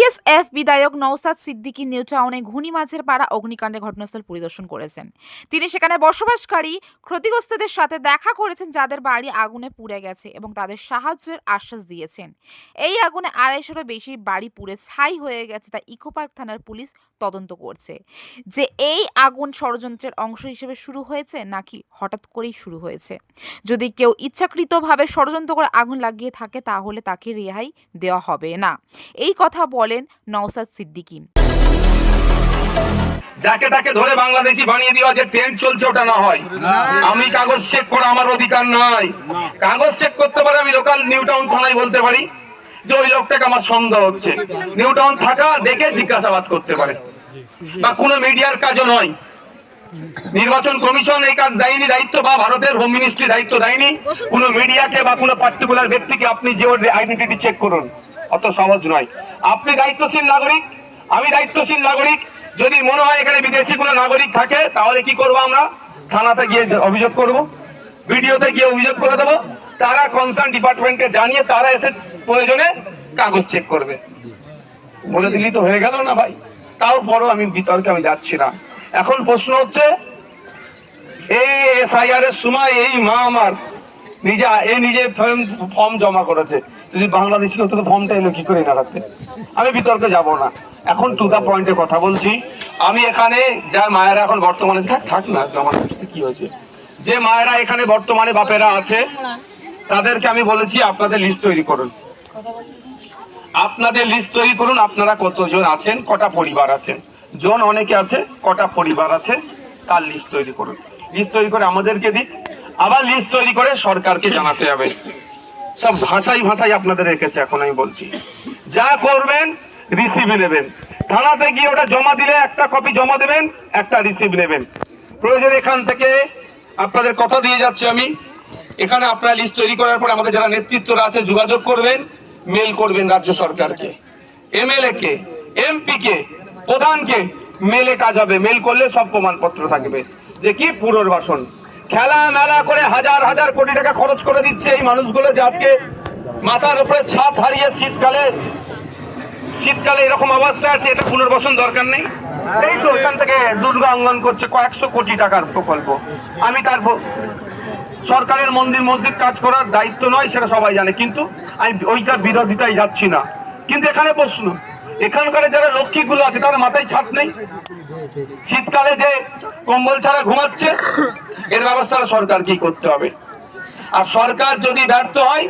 ISF বিধায়ক Naushad Siddiqui new টাউনে ঘুনিমাঝের পাড়া অগ্নিকাণ্ডের ঘটনাস্থল পরিদর্শন করেছেন। তিনি সেখানে বসবাসকারী ক্ষতিগ্রস্তদের সাথে দেখা করেছেন, যাদের বাড়ি আগুনে পুড়ে গেছে, এবং তাদের সাহায্যের আশ্বাস দিয়েছেন। এই আগুনে 250-এরও বেশি বাড়ি পুড়ে ছাই হয়ে গেছে, তা ইকোপার্ক থানার পুলিশ তদন্ত করছে যে এই আগুন ষড়যন্ত্রের অংশ হিসেবে শুরু হয়েছে নাকি হঠাৎ করেই শুরু হয়েছে। যদি কেউ ইচ্ছাকৃতভাবে ষড়যন্ত্র করে আগুন লাগিয়ে থাকে, তাহলে তাকে রেহাই দেওয়া হবে না। এই কথা বলেন নওশাদ সিদ্দিকী। যাকে তাকে ধরে বাংলাদেশি বানিয়ে দেওয়া যে ট্রেন্ড চলছে ওটা না হয়। আমি কাগজ চেক করা আমার অধিকার নাই। কাগজ চেক করতে পারে, আমি লোকাল নিউ টাউন থানায় বলতে পারি যে ওই লোকটাকে আমার সন্দেহ হচ্ছে। নিউ টাউন থাকা দেখে জিজ্ঞাসাবাদ করতে পারে, বা কোনো মিডিয়ার কাজও নয়। নির্বাচন কমিশন এই কাজ দেয়নি দায়িত্ব, বা ভারতের হোম মিনিস্ট্রি দায়িত্ব দেয়নি কোনো মিডিয়াকে বা কোনো পার্টিকুলার ব্যক্তিকে আপনি যে ওর আইডেন্টিটি চেক করুন। অত সহজ নয়। আপনি দায়িত্বশীল নাগরিক, আমি দায়িত্বশীল নাগরিক। যদি মনে হয় এখানে বিদেশি কোনো নাগরিক থাকে, তাহলে কি করবো? আমরা থানাতে গিয়ে অভিযোগ করব, ভিডিওতে গিয়ে অভিযোগ করে দেবো। তারা কনসার্ন ডিপার্টমেন্টকে জানিয়ে তারা এসে প্রয়োজনে কাগজ চেক করবে। বলে দিলি তো হয়ে গেল না ভাই? তাও বড় আমি বিতর্কে আমি যাচ্ছি না। এখন প্রশ্ন হচ্ছে, এই এসআইআর এর সময় এই মা আমার নিজে ফর্ম জমা করেছে। যদি বাংলাদেশি হতো তো ফর্মটা এলো কি করে না রাখতে? আমি বিতর্কে যাব না। এখন টু দা পয়েন্টে কথা বলছি। আমি এখানে যা মায়েরা এখন বর্তমানে থাক না, আমার কি হয়েছে, যে মায়েরা এখানে বর্তমানে বাপেরা আছে, তাদেরকে আমি বলেছি আপনাদের লিস্ট তৈরি করুন। আপনাদের লিস্ট তৈরি করুন। আপনারা কতজন আছেন, কটা পরিবার আছেন, জন অনেকে আছে, কটা পরিবার আছে, তার লিস্ট তৈরি করুন। লিস্ট তৈরি করে আমাদেরকে দিন, আবার লিস্ট তৈরি করে সরকারকে জানাতে হবে। সব ভাষাই আপনাদের রেখেছে। এখন আমি বলছি, যা করবেন রিসিভ নেবেন। থানাতে গিয়ে ওটা জমা দিলে একটা কপি জমা দেবেন, একটা রিসিভ নেবেন। প্রয়োজন এখান থেকে আপনাদের কথা দিয়ে যাচ্ছে আমি, এখানে আপনারা লিস্ট তৈরি করার পর আমাদের যারা নেতৃত্বরা আছে যোগাযোগ করবেন, মেল করবেন রাজ্য সরকারকে, এমএলএ কে, এমপি কে, প্রধানকে। মেলে কাজ হবে। মেল করলে সব প্রমাণপত্র থাকবে যে কি পুনর্বাসন। খেলা মেলা করে হাজার হাজার কোটি টাকা খরচ করে দিচ্ছে এই মানুষগুলো, যে আজকে মাথার উপরে ছাদ হারিয়ে শীতকালে এরকম অবস্থা আছে। এটা পুনর্বাসন দরকার নেই? এই তো এখান থেকে দুর্গা অঙ্গন করছে কয়েকশো কোটি টাকার প্রকল্প। আমি তার সরকারের মন্দির কাজ করার দায়িত্ব নয়, সেটা সবাই জানে, কিন্তু আমি ওইটার বিরোধিতায় যাচ্ছি না। কিন্তু এখানে প্রশ্ন, এখানকার যারা লক্ষ্মীগুলো আছে তারা মাথায় ছাদ নেই, শীতকালে যে কম্বল ছাড়া ঘুমাচ্ছে, এর ব্যবস্থা সরকার কি করতে হবে। আর সরকার যদি ব্যর্থ হয়